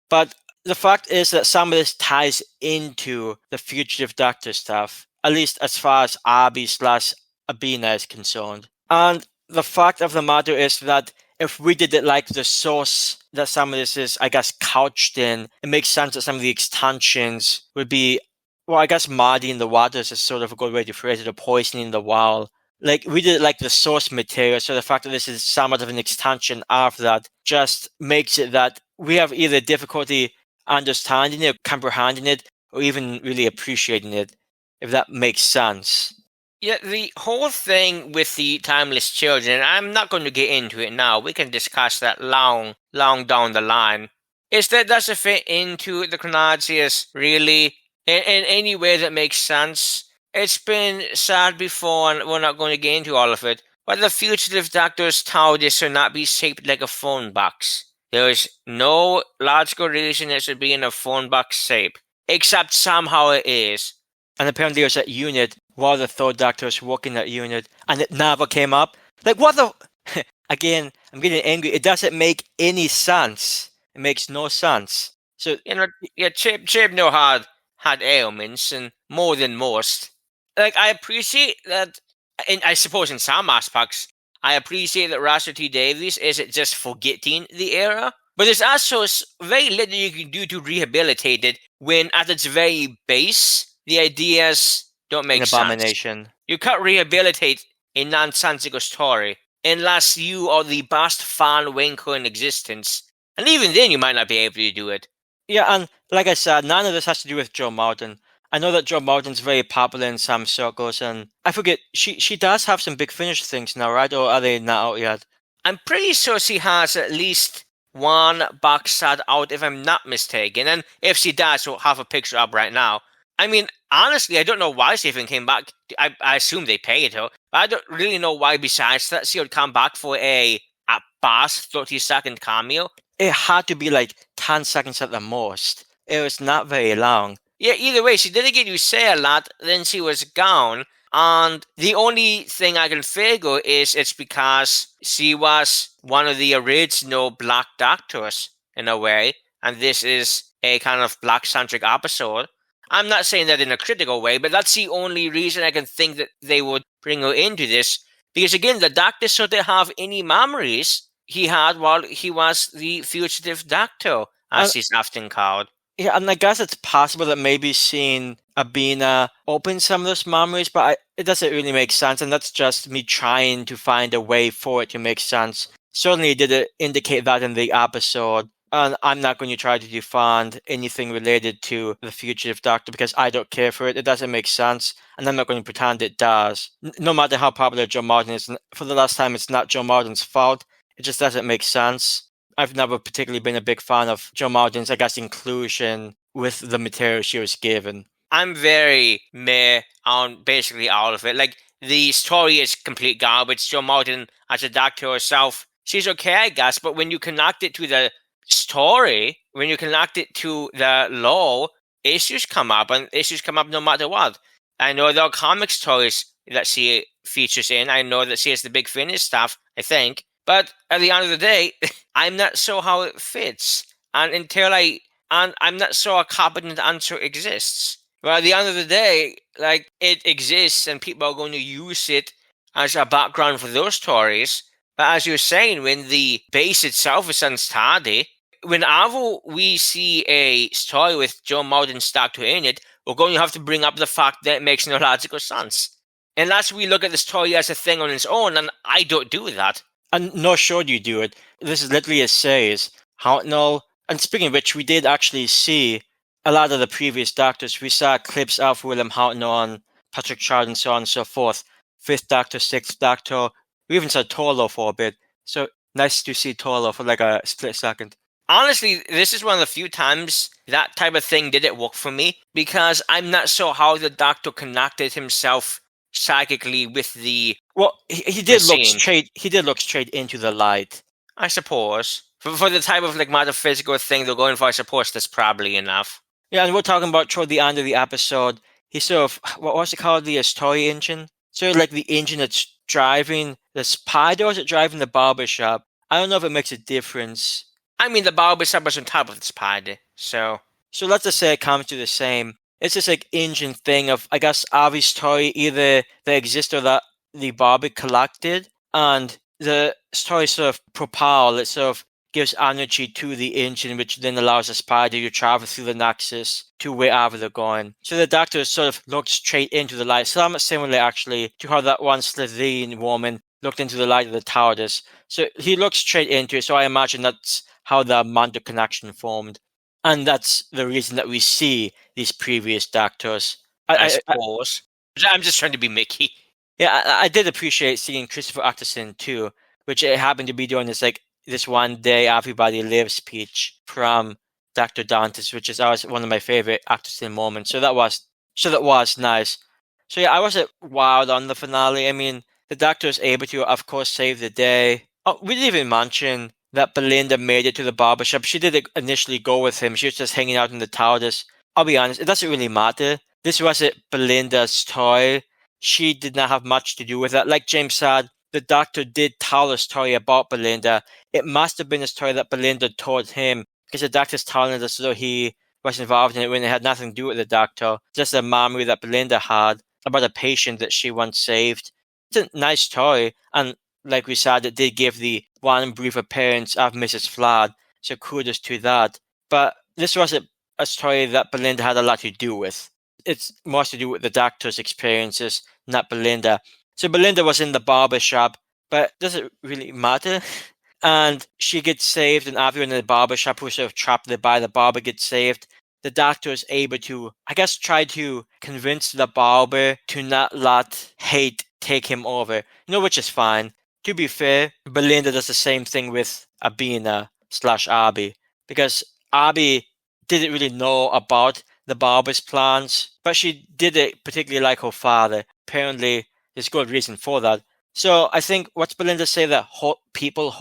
Speaker 1: But the fact is that some of this ties into the fugitive Doctor stuff, at least as far as Abby/Abina is concerned. And the fact of the matter is that if we did it like the source that some of this is, I guess, couched in, it makes sense that some of the extensions would be, well, I guess muddying the waters is sort of a good way to phrase it, or poisoning the well. Like, we did it like the source material, so the fact that this is somewhat of an extension of that just makes it that we have either difficulty understanding it, comprehending it, or even really appreciating it, if that makes sense.
Speaker 2: Yeah, the whole thing with the timeless children, I'm not going to get into it now. We can discuss that long down the line. Is that does it fit into the chronologies, really? In any way that makes sense? It's been said before, and we're not going to get into all of it, but the fugitive Doctor's TARDIS should not be shaped like a phone box. There is no logical reason it should be in a phone box shape, except somehow it is.
Speaker 1: And apparently there's that unit while the third Doctor is working that unit, and it never came up. Like, what the... Again, I'm getting angry. It doesn't make any sense. It makes no sense. So,
Speaker 2: yeah, Chibnall had ailments, and more than most. Like, I appreciate that, and I suppose in some aspects, I appreciate that Russell T Davies isn't just forgetting the era, but there's also very little you can do to rehabilitate it when, at its very base, the ideas don't make sense.
Speaker 1: Abomination.
Speaker 2: You can't rehabilitate a nonsensical story unless you are the best fan wanker in existence, and even then you might not be able to do it.
Speaker 1: Yeah, and like I said, none of this has to do with Jo Malden. I know that Jo Malden's very popular in some circles, and I forget, she does have some Big Finish things now, right? Or are they not out yet?
Speaker 2: I'm pretty sure she has at least one box set out, if I'm not mistaken. And if she does, we'll have a picture up right now. I mean, honestly, I don't know why she even came back. I assume they paid her, but I don't really know why besides that she would come back for at best, 30-second cameo.
Speaker 1: It had to be like 10 seconds at the most. It was not very long.
Speaker 2: Yeah, either way, she didn't get to say a lot, then she was gone. And the only thing I can figure is it's because she was one of the original Black Doctors, in a way. and this is a kind of black-centric episode. I'm not saying that in a critical way, but that's the only reason I can think that they would bring her into this. Because again, the Doctor shouldn't have any memories he had while he was the fugitive Doctor, as he's often called.
Speaker 1: Yeah, and I guess it's possible that maybe seeing Abina open some of those memories, but it doesn't really make sense, and that's just me trying to find a way for it to make sense. Certainly, it didn't indicate that in the episode, and I'm not going to try to defend anything related to the fugitive Doctor because I don't care for it. It doesn't make sense, and I'm not going to pretend it does. No matter how popular Joe Martin is, for the last time, it's not Joe Martin's fault. It just doesn't make sense. I've never particularly been a big fan of Joe Martin's, I guess, inclusion with the material she was given.
Speaker 2: I'm very meh on basically all of it. Like, the story is complete garbage. Joe Martin, as a Doctor herself, she's okay, I guess, but when you connect it to the story, when you connect it to the lore, issues come up, and issues come up no matter what. I know there are comic stories that she features in. I know that she has the Big Finish stuff, I think. But at the end of the day, I'm not sure how it fits. And I'm not sure a competent answer exists. But at the end of the day, like, it exists and people are going to use it as a background for those stories. But as you're saying, when the base itself is unsteady, whenever we see a story with Joe Martin's Doctor in it, we're going to have to bring up the fact that it makes no logical sense. Unless we look at the story as a thing on its own, and I don't do that.
Speaker 1: And nor should you do it. This is literally a says. How no? And speaking of which, we did actually see a lot of the previous Doctors. We saw clips of William Hartnell, Patrick Troughton, and so on and so forth. 5th Doctor, 6th Doctor. We even saw Torlo for a bit. So nice to see Torlo for like a split second.
Speaker 2: Honestly, this is one of the few times that type of thing didn't work for me, because I'm not sure how the Doctor connected himself psychically with the...
Speaker 1: Well, he did look straight. He did look straight into the light,
Speaker 2: I suppose. For the type of like metaphysical thing they're going for, I suppose that's probably enough.
Speaker 1: Yeah, and we're talking about toward the end of the episode. He sort of, what was it called, the story engine? Sort of like the engine that's driving the spider, or is it driving the barbershop? I don't know if it makes a difference.
Speaker 2: I mean, the barbershop was on top of the spider, so...
Speaker 1: So let's just say it comes to the same. It's just like engine thing of, I guess, Avi's story, either that exists or that the Barber collected, and the story sort of propel, it sort of gives energy to the engine, which then allows the spider to travel through the nexus to wherever they're going. So the Doctor sort of looked straight into the light, somewhat similar actually to how that one Slytherin woman looked into the light of the TARDIS. So he looked straight into it, so I imagine that's how the Mando connection formed. And that's the reason that we see these previous Doctors.
Speaker 2: I suppose. I'm just trying to be Mickey.
Speaker 1: Yeah, I did appreciate seeing Christopher Eccleston too, which it happened to be doing this one day everybody lives speech from Dr. Dantes, which is always one of my favorite Eccleston moments. So that was nice. So yeah, I wasn't wild on the finale. I mean, the Doctor was able to, of course, save the day. Oh, we didn't even mention that Belinda made it to the barbershop. She didn't initially go with him. She was just hanging out in the TARDIS. I'll be honest, it doesn't really matter. This wasn't Belinda's toy. She did not have much to do with it. Like James said, the Doctor did tell a story about Belinda. It must have been a story that Belinda told him, because the Doctor's telling us as though he was involved in it when it had nothing to do with the Doctor. Just a memory that Belinda had about a patient that she once saved. It's a nice story, and like we said, it did give the one brief appearance of Mrs. Flood, so kudos to that. But this wasn't a story that Belinda had a lot to do with. It's more to do with the Doctor's experiences, not Belinda. So Belinda was in the barber shop, but does it really matter? And she gets saved, and everyone in the barber shop who's sort of trapped there by the barber gets saved. The Doctor is able to, I guess, try to convince the barber to not let hate take him over, which is fine. To be fair, Belinda does the same thing with Abina/Abby, because Abby didn't really know about the barber's plans, but she did it particularly like her father. Apparently, there's good reason for that. So I think what's Belinda say, that hurt people,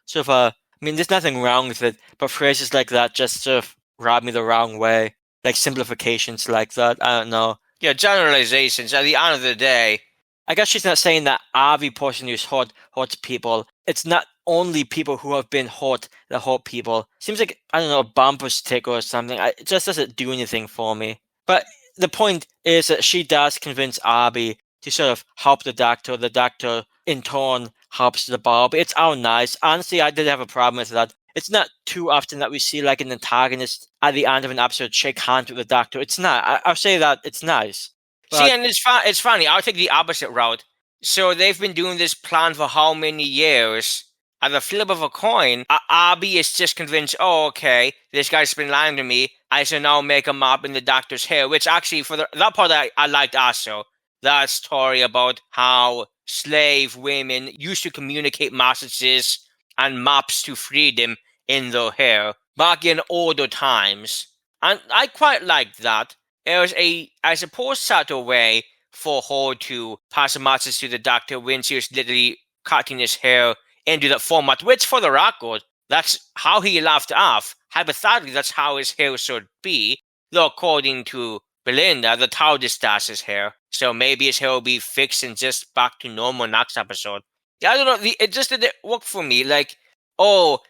Speaker 1: sort of there's nothing wrong with it, but phrases like that just sort of rub me the wrong way. Like simplifications like that, I don't know.
Speaker 2: Yeah, generalizations. At the end of the day,
Speaker 1: I guess she's not saying that every person who's hurts people, it's not only people who have been hurt that hurt people. Seems like, I don't know, a bumper sticker or something. It just doesn't do anything for me. But the point is that she does convince Abby to sort of help the Doctor. The Doctor, in turn, helps the Barber. It's all nice. Honestly, I did have a problem with that. It's not too often that we see like an antagonist at the end of an episode shake hands with the Doctor. It's not. I'll say that it's nice.
Speaker 2: See, and it's funny. I'll take the opposite route. So they've been doing this plan for how many years? At the flip of a coin, Abby is just convinced, oh, okay, this guy's been lying to me. I should now make him up in the Doctor's hair, which actually, for that part, I liked also. That story about how slave women used to communicate messages and maps to freedom in their hair back in older times. And I quite liked that. It was I suppose, subtle way for her to pass a message to the Doctor when she was literally cutting his hair into that format, which, for the record, that's how he left off. Hypothetically, that's how his hair should be, though according to Belinda, the TARDIS does his hair. So maybe his hair will be fixed and just back to normal next episode. Yeah, I don't know, it just didn't work for me. Like, oh,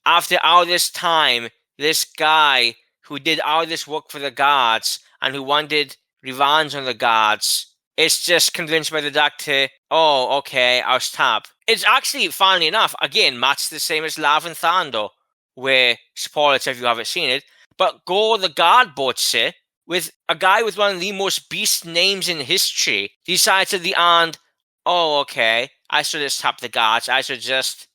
Speaker 2: after all this time, this guy who did all this work for the gods and who wanted revenge on the gods is just convinced by the Doctor, oh, okay, I'll stop. It's actually, funnily enough, again, much the same as Love and Thunder, where, spoilers if you haven't seen it, but Gore the God Butcher, with a guy with one of the most beast names in history, decides at the end, oh, okay, I should have stopped the gods, I should just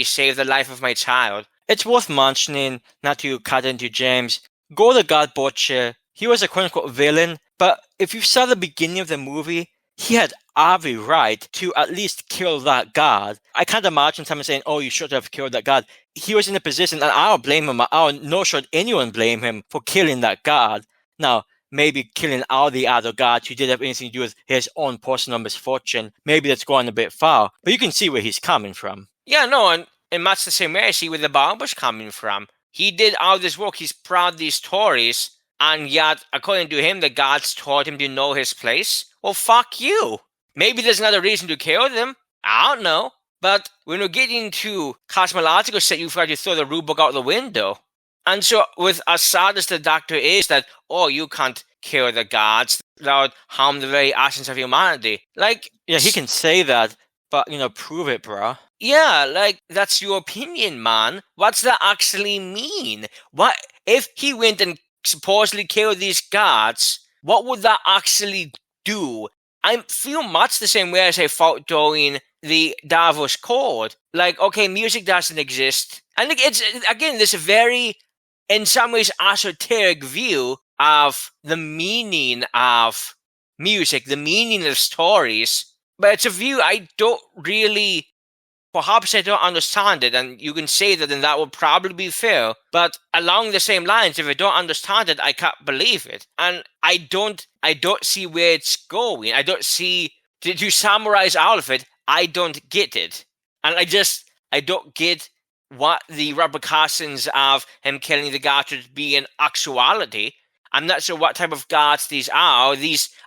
Speaker 2: save the life of my child.
Speaker 1: It's worth mentioning, not to cut into James, Gore the God Butcher, he was a quote-unquote villain, but if you saw the beginning of the movie, he had every right to at least kill that god. I can't imagine someone saying, oh, you should have killed that god. He was in a position, and I don't blame him, nor should anyone blame him for killing that god. Now, maybe killing all the other gods who did have anything to do with his own personal misfortune, maybe that's going a bit far, but you can see where he's coming from.
Speaker 2: Yeah, no, and in much the same way I see where the Barber's coming from. He did all this work, he's proud these stories, and yet, according to him, the gods taught him to know his place. Well, fuck you. Maybe there's another reason to kill them. I don't know. But when we're getting to cosmological set, you've got to throw the rule book out the window. And so, with as sad as the Doctor is that, oh, you can't kill the gods without harm the very essence of humanity. Like,
Speaker 1: yeah, he can say that, but, prove it, bruh.
Speaker 2: Yeah, like, that's your opinion, man. What's that actually mean? What if he went and supposedly kill these gods, what would that actually do? I feel much the same way as I felt during the Davos Code. Like, okay, music doesn't exist. And it's, again, this very, in some ways, esoteric view of the meaning of music, the meaning of stories. But it's a view I don't really... Perhaps I don't understand it, and you can say that, and that would probably be fair. But along the same lines, if I don't understand it, I can't believe it, and I don't see where it's going. I don't see. To summarize all of it, I don't get it, and I don't get what the repercussions of him killing the gods would be in actuality. I'm not sure what type of gods these are.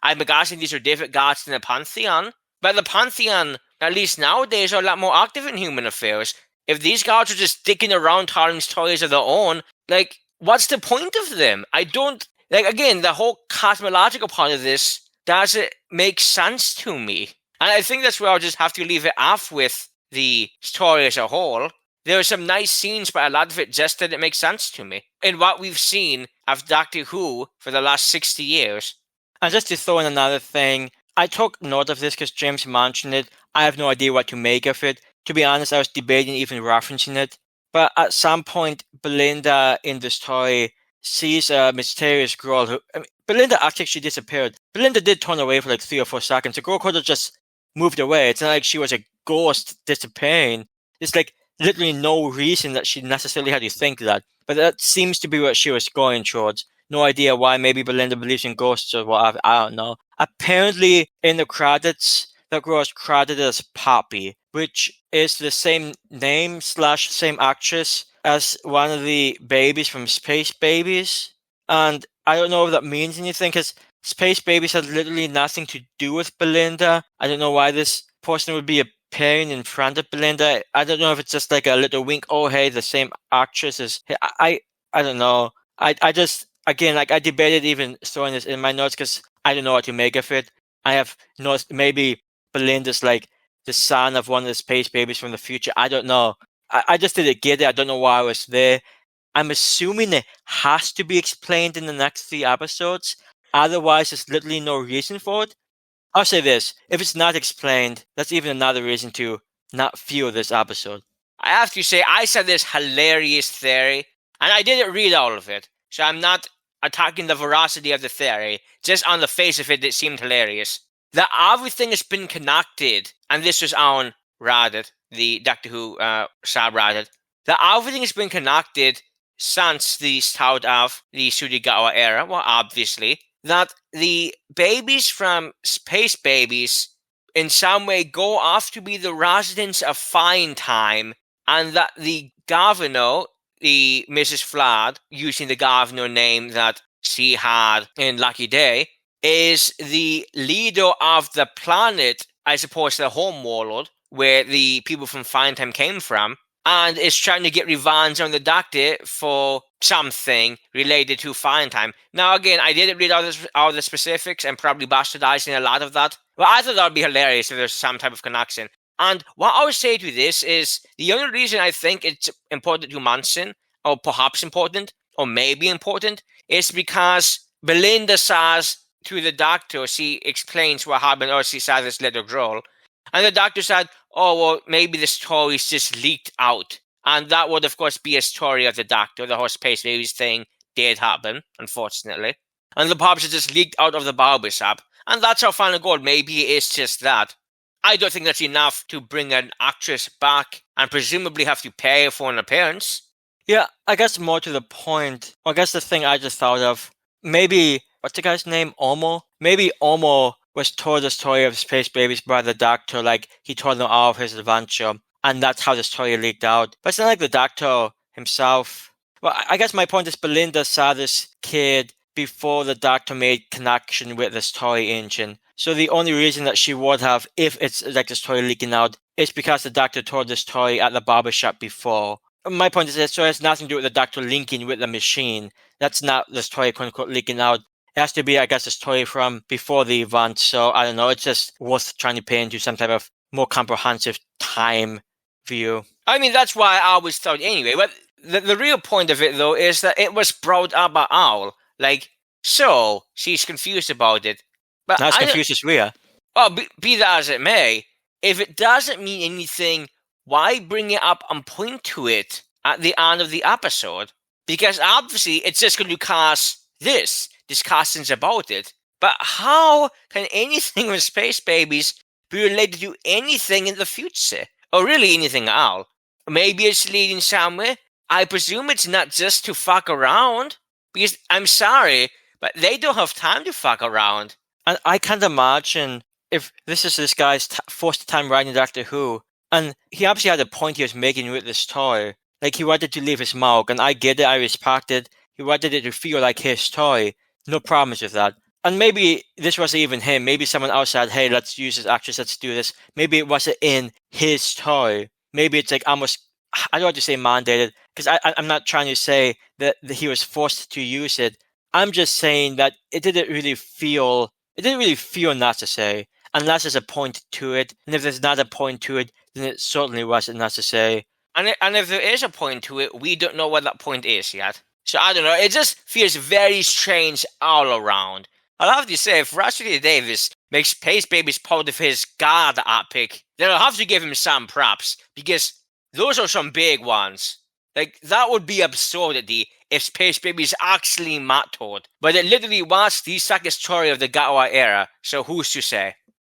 Speaker 2: I'm guessing these are different gods in the pantheon, but the pantheon, at least nowadays, are a lot more active in human affairs. If these gods are just sticking around telling stories of their own, like, what's the point of them? I don't... Like, again, the whole cosmological part of this doesn't make sense to me. And I think that's where I'll just have to leave it off with the story as a whole. There are some nice scenes, but a lot of it just didn't make sense to me. In what we've seen of Doctor Who for the last 60 years.
Speaker 1: And just to throw in another thing, I took note of this because James mentioned it. I have no idea what to make of it. To be honest, I was debating even referencing it. But at some point, Belinda in the story sees a mysterious girl who... Belinda actually disappeared. Belinda did turn away for like 3 or 4 seconds. The girl could have just moved away. It's not like she was a ghost disappearing. There's like literally no reason that she necessarily had to think that. But that seems to be what she was going towards. No idea why. Maybe Belinda believes in ghosts or whatever. I don't know. Apparently, in the credits, the girl is credited as Poppy, which is the same name / same actress as one of the babies from Space Babies. And I don't know if that means anything, because Space Babies had literally nothing to do with Belinda. I don't know why this person would be a appearing in front of Belinda. I don't know if it's just like a little wink. Oh, hey, the same actress is. Hey, I don't know. I just again like I debated even throwing this in my notes because I don't know what to make of it. I have noticed maybe Belinda's like the son of one of the space babies from the future. I don't know. I just didn't get it. I don't know why I was there. I'm assuming it has to be explained in the next 3 episodes. Otherwise, there's literally no reason for it. I'll say this: if it's not explained, that's even another reason to not feel this episode.
Speaker 2: I have to say, I said this hilarious theory, and I didn't read all of it, so I'm not attacking the veracity of the theory. Just on the face of it, it seemed hilarious. That everything has been connected, and this was on Reddit, the Doctor Who subreddit, that everything has been connected since the start of the Ncuti Gatwa era, well, obviously, that the babies from Space Babies in some way go off to be the residents of Fine Time, and that the governor, the Mrs. Flood, using the governor name that she had in Lucky Day, is the leader of the planet as opposed to the home world where the people from Fine Time came from, and is trying to get revenge on the Doctor for something related to Fine Time. Now, again, I didn't read all the specifics and probably bastardizing a lot of that, but I thought that would be hilarious if there's some type of connection. And what I would say to this is the only reason I think it's important to Manson, or perhaps important, or maybe important, is because Belinda says to the Doctor, she explains what happened, or she says this little girl, and the Doctor said, oh, well, maybe the story is just leaked out. And that would, of course, be a story of the Doctor. The whole Space Babies thing did happen, unfortunately. And the pops are just leaked out of the Barber shop. And that's our final goal. Maybe it's just that. I don't think that's enough to bring an actress back and presumably have to pay for an appearance.
Speaker 1: Yeah, I guess more to the point. I guess the thing I just thought of, maybe, what's the guy's name? Omo? Maybe Omo was told the story of Space Babies by the Doctor, like he told them all of his adventure, and that's how the story leaked out. But it's not like the Doctor himself. Well, I guess my point is Belinda saw this kid before the Doctor made connection with the story engine. So the only reason that she would have, if it's like the story leaking out, is because the Doctor told the story at the barbershop before. My point is that so it has nothing to do with the Doctor linking with the machine. That's not the story, quote unquote, leaking out. It has to be, I guess, a story from before the event. So I don't know. It's just worth trying to pay into some type of more comprehensive time view.
Speaker 2: I mean, that's why I always thought anyway. But the real point of it, though, is that it was brought up by Owl. Like, so she's confused about it. But
Speaker 1: Not as confused as we are.
Speaker 2: Well, be that as it may, if it doesn't mean anything, why bring it up and point to it at the end of the episode? Because obviously it's just going to cast discussions about it. But how can anything with Space Babies be related to anything in the future? Or really anything at all? Maybe it's leading somewhere. I presume it's not just to fuck around. Because I'm sorry, but they don't have time to fuck around.
Speaker 1: And I can't imagine if this is this guy's first time writing Doctor Who, and he obviously had a point he was making with this toy. Like, he wanted to leave his mark, and I get it, I respect it. He wanted it to feel like his toy. No problems with that. And maybe this wasn't even him. Maybe someone else said, hey, let's use this actress, let's do this. Maybe it wasn't in his toy. Maybe it's like almost, I don't want to say mandated, because I'm not trying to say that he was forced to use it. I'm just saying that it didn't really feel necessary, unless there's a point to it. And if there's not a point to it, then it certainly wasn't necessary.
Speaker 2: And if there is a point to it, we don't know what that point is yet. So I don't know, it just feels very strange all around. I'll have to say, if Russell Davies makes Space Babies part of his God epic, then I'll have to give him some props, because those are some big ones. Like, that would be absurdity if Space Babies actually mattered. But it literally was the second story of the Gatwa era, so who's to say?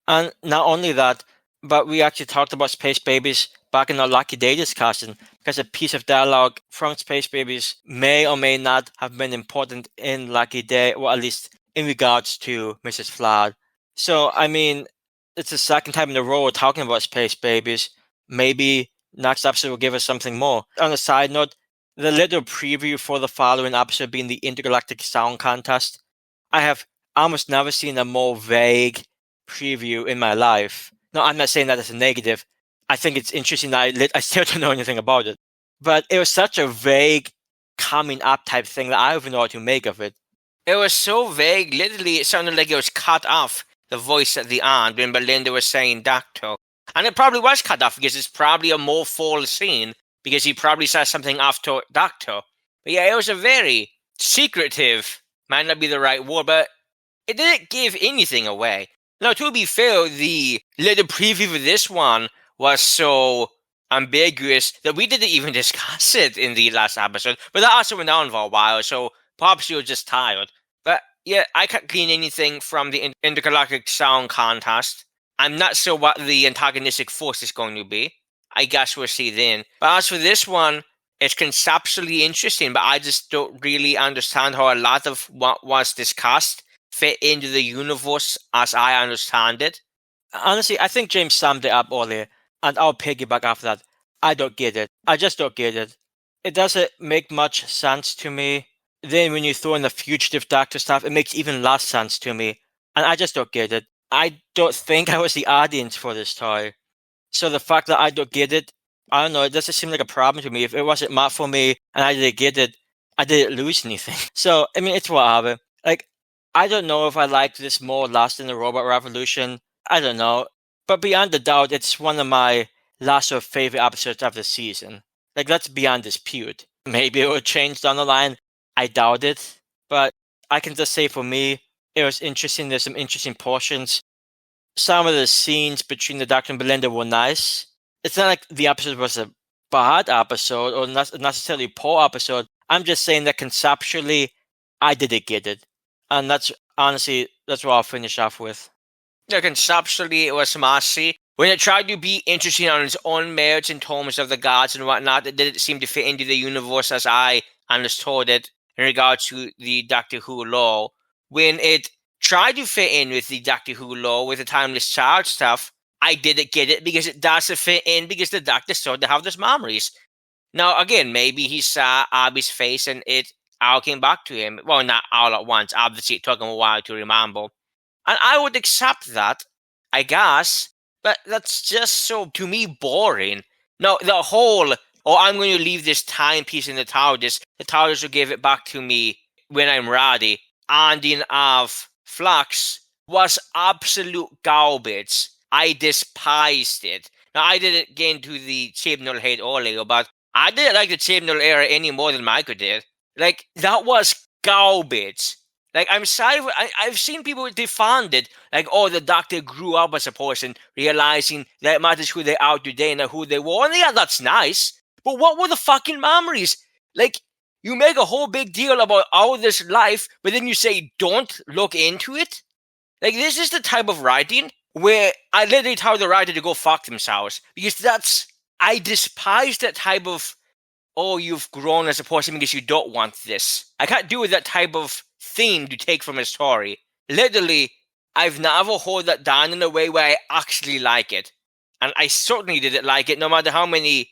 Speaker 1: And not only that, but we actually talked about Space Babies back in our Lucky Day discussion, because a piece of dialogue from Space Babies may or may not have been important in Lucky Day, or at least in regards to Mrs. Flood. So, I mean, it's the second time in a row we're talking about Space Babies. Maybe next episode will give us something more. On a side note, the little preview for the following episode being the Intergalactic Sound Contest, I have almost never seen a more vague preview in my life. No, I'm not saying that as a negative. I think it's interesting that I still don't know anything about it. But it was such a vague coming up type thing that I don't even know what to make of it.
Speaker 2: It was so vague. Literally, it sounded like it was cut off, the voice at the end when Belinda was saying Doctor. And it probably was cut off because it's probably a more full scene because he probably says something after Doctor. But yeah, it was a very secretive, might not be the right word, but it didn't give anything away. Now, to be fair, the little preview for this one was so ambiguous that we didn't even discuss it in the last episode. But that also went on for a while, so perhaps you were just tired. But yeah, I can't glean anything from the intergalactic sound contest. I'm not sure what the antagonistic force is going to be. I guess we'll see then. But as for this one, it's conceptually interesting, but I just don't really understand how a lot of what was discussed fit into the universe as I understand it.
Speaker 1: Honestly, I think James summed it up earlier, and I'll piggyback after that. I don't get it. I just don't get it. It doesn't make much sense to me. Then when you throw in the fugitive doctor stuff, it makes even less sense to me. And I just don't get it. I don't think I was the audience for this toy. So the fact that I don't get it, I don't know, it doesn't seem like a problem to me. If it wasn't meant for me and I didn't get it, I didn't lose anything. So, I mean, it's whatever. Like, I don't know if I like this more or less than the Robot Revolution. I don't know. But beyond the doubt, it's one of my last or favorite episodes of the season. Like, that's beyond dispute. Maybe it will change down the line. I doubt it. But I can just say for me, it was interesting. There's some interesting portions. Some of the scenes between the Doctor and Belinda were nice. It's not like the episode was a bad episode or not necessarily poor episode. I'm just saying that conceptually, I didn't get it. And that's honestly, that's what I'll finish off with.
Speaker 2: Yeah, conceptually, it was messy. When it tried to be interesting on its own merits in terms of the gods and whatnot, it didn't seem to fit into the universe as I understood it in regards to the Doctor Who lore. When it tried to fit in with the Doctor Who lore with the timeless child stuff, I didn't get it because it doesn't fit in because the Doctor started to have those memories. Now, again, maybe he saw Abby's face and it all came back to him. Well, not all at once. Obviously, it took him a while to remember. And I would accept that, I guess, but that's just so, to me, boring. No, the whole, I'm going to leave this timepiece in the TARDIS will give it back to me when I'm ready, ending of Flux was absolute garbage. I despised it. Now, I didn't get into the Chibnall hate earlier, but I didn't like the Chibnall era any more than Michael did. Like, that was garbage. Like, I'm sorry, I've seen people defend it. Like, the Doctor grew up as a person, realizing that it matters who they are today and not who they were. And yeah, that's nice. But what were the fucking memories? Like, you make a whole big deal about all this life, but then you say, don't look into it? Like, this is the type of writing where I literally tell the writer to go fuck themselves. Because I despise that type of, you've grown as a person because you don't want this. I can't do with that type of theme to take from a story. Literally, I've never heard that done in a way where I actually like it. And I certainly didn't like it, no matter how many.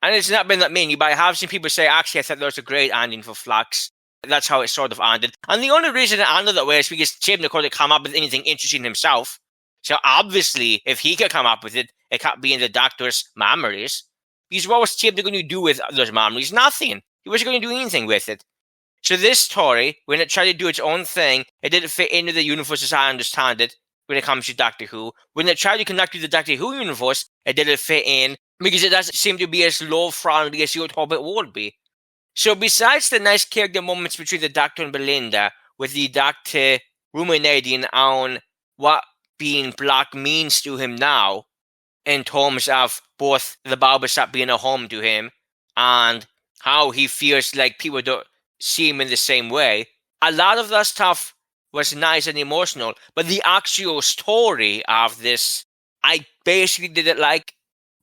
Speaker 2: And it's not been that many, but I have seen people say, actually, I thought that was a great ending for Flux. That's how it sort of ended. And the only reason it ended that way is because Chibnall couldn't come up with anything interesting himself. So obviously, if he could come up with it, it can't be in the Doctor's memories. Because what was Chibnall going to do with those memories? Nothing. He wasn't going to do anything with it. So this story, when it tried to do its own thing, it didn't fit into the universe as I understand it when it comes to Doctor Who. When it tried to connect to the Doctor Who universe, it didn't fit in because it doesn't seem to be as low-friendly as you would hope it would be. So besides the nice character moments between the Doctor and Belinda, with the Doctor ruminating on what being black means to him now, in terms of both the Barber shop being a home to him and how he feels like people don't see him in the same way. A lot of that stuff was nice and emotional, but the actual story of this, I basically didn't like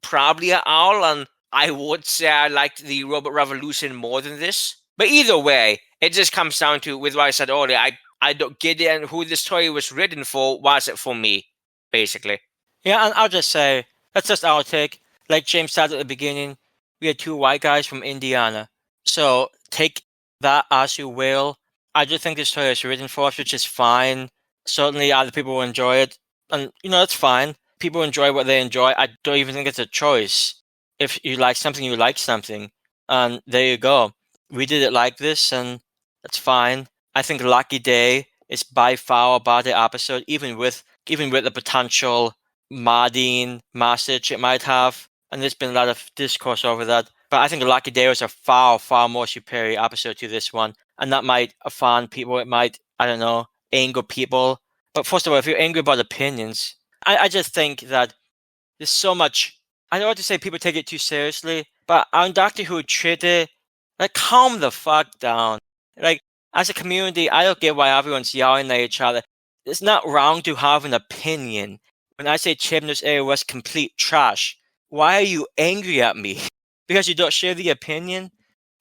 Speaker 2: probably at all, and I would say I liked the Robot Revolution more than this. But either way, it just comes down to, with what I said earlier, I don't get it, and who the story was written for, was it for me, basically.
Speaker 1: Yeah, and I'll just say, that's just our take. Like James said at the beginning, we had two white guys from Indiana. So take that as you will. I do think this story is written for us, which is fine. Certainly other people will enjoy it. And, that's fine. People enjoy what they enjoy. I don't even think it's a choice. If you like something, you like something. And there you go. We did it like this, and that's fine. I think Lucky Day is by far a better episode, even with the potential Mardine message it might have. And there's been a lot of discourse over that. But I think Lucky Day was a far, far more superior episode to this one. And that might offend people. It might, I don't know, anger people. But first of all, if you're angry about opinions, I just think that there's so much. I don't want to say people take it too seriously, but on Doctor Who Twitter, like, calm the fuck down. Like, as a community, I don't get why everyone's yelling at each other. It's not wrong to have an opinion. When I say Chibnall's era was complete trash, why are you angry at me? Because you don't share the opinion?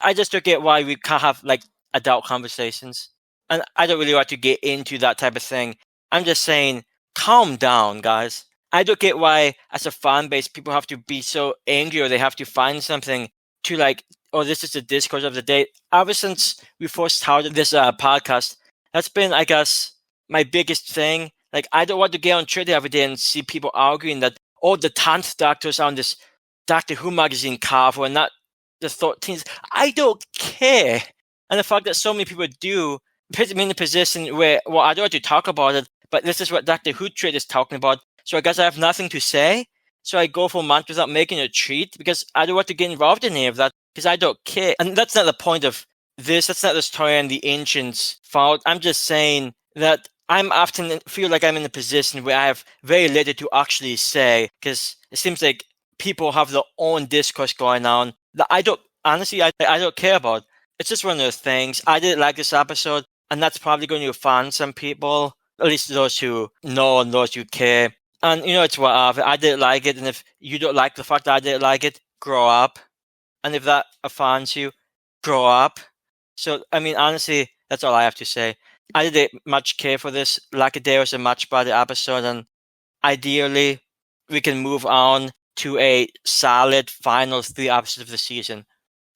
Speaker 1: I just don't get why we can't have, like, adult conversations. And I don't really want to get into that type of thing. I'm just saying, calm down, guys. I don't get why, as a fan base, people have to be so angry or they have to find something to, like, oh, this is the discourse of the day. Ever since we first started this podcast, that's been, I guess, my biggest thing. Like, I don't want to get on Twitter every day and see people arguing that, oh, the 10th Doctor's on this Doctor Who magazine cover and not the 13th. I don't care. And the fact that so many people do puts me in a position where, well, I don't want to talk about it, but this is what Doctor Who Twitter is talking about. So I guess I have nothing to say. So I go for a month without making a tweet because I don't want to get involved in any of that because I don't care. And that's not the point of this. That's not the story and the ancients' fault. I'm just saying that I'm often feel like I'm in a position where I have very little to actually say because it seems like people have their own discourse going on that I don't, honestly, I don't care about. It's just one of those things. I didn't like this episode, and that's probably going to offend some people, at least those who know and those who care. And, you know, it's whatever. I didn't like it, and if you don't like the fact that I didn't like it, grow up. And if that offends you, grow up. So, I mean, honestly, that's all I have to say. I didn't much care for this. Like, there was a much better episode, and ideally, we can move on to a solid final 3 episodes of the season.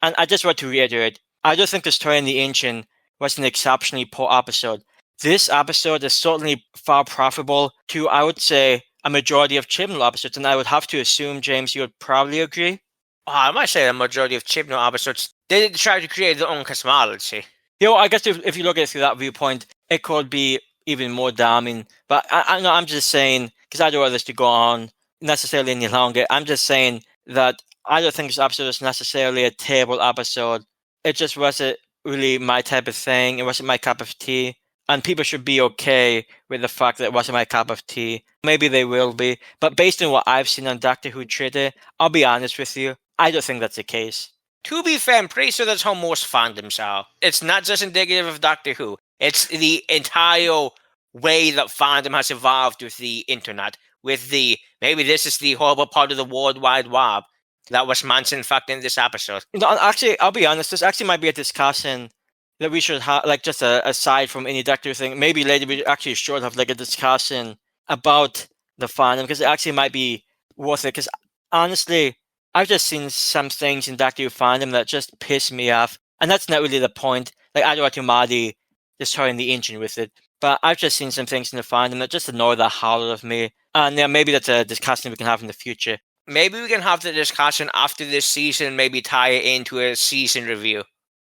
Speaker 1: And I just want to reiterate, I don't think the story in the Ancient was an exceptionally poor episode. This episode is certainly far preferable to, I would say, a majority of Chibnall episodes, and I would have to assume, James, you would probably agree.
Speaker 2: I might say the majority of Chibnall episodes, they try to create their own cosmology.
Speaker 1: You know, I guess if you look at it through that viewpoint, it could be even more damning. But I'm just saying, because I don't want this to go on necessarily any longer, I'm just saying that I don't think this episode is necessarily a terrible episode. It just wasn't really my type of thing. It wasn't my cup of tea. And people should be okay with the fact that it wasn't my cup of tea. Maybe they will be. But based on what I've seen on Doctor Who Twitter, I'll be honest with you, I don't think that's the case.
Speaker 2: To be fair, I'm pretty sure that's how most fandoms are. It's not just indicative of Doctor Who. It's the entire way that fandom has evolved with the internet. With the, maybe this is the horrible part of the World Wide Web that was mentioned, in fact, in this episode.
Speaker 1: You know, actually, I'll be honest, this actually might be a discussion that we should have, like, just aside from any Doctor thing. Maybe later we actually should have, like, a discussion about the fandom, because it actually might be worth it. Because honestly, I've just seen some things in Doctor Who fandom that just piss me off, and that's not really the point. Like, I don't want to muddy the story in the Ancient with it, but I've just seen some things in the fandom that just annoy the hell out of me. And yeah, maybe that's a discussion we can have in the future.
Speaker 2: Maybe we can have the discussion after this season, maybe tie it into a season review.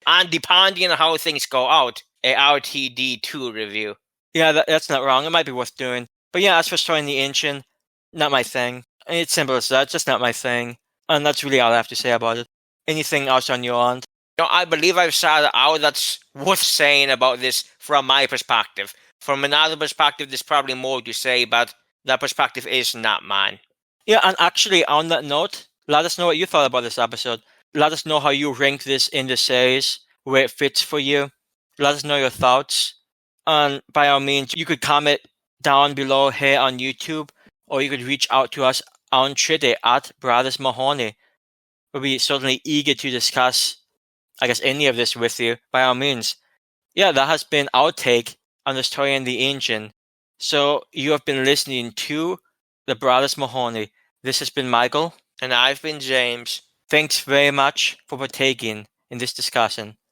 Speaker 2: And depending on how things go out, a RTD2 review.
Speaker 1: Yeah, that's not wrong. It might be worth doing. But yeah, as for storing the Ancient, not my thing. It's simple as that. It's just not my thing. And that's really all I have to say about it. Anything else on your end?
Speaker 2: You know, I believe I've said out that's worth saying about this from my perspective. From another perspective, there's probably more to say, but that perspective is not mine.
Speaker 1: Yeah, and actually, on that note, let us know what you thought about this episode. Let us know how you rank this in the series, where it fits for you. Let us know your thoughts. And by all means, you could comment down below here on YouTube, or you could reach out to us on Twitter at Brothers Mahoney. We'll be certainly eager to discuss, I guess, any of this with you, by all means. Yeah, that has been our take on the story in the Ancient. So you have been listening to the Brothers Mahoney. This has been Michael.
Speaker 2: And I've been James.
Speaker 1: Thanks very much for partaking in this discussion.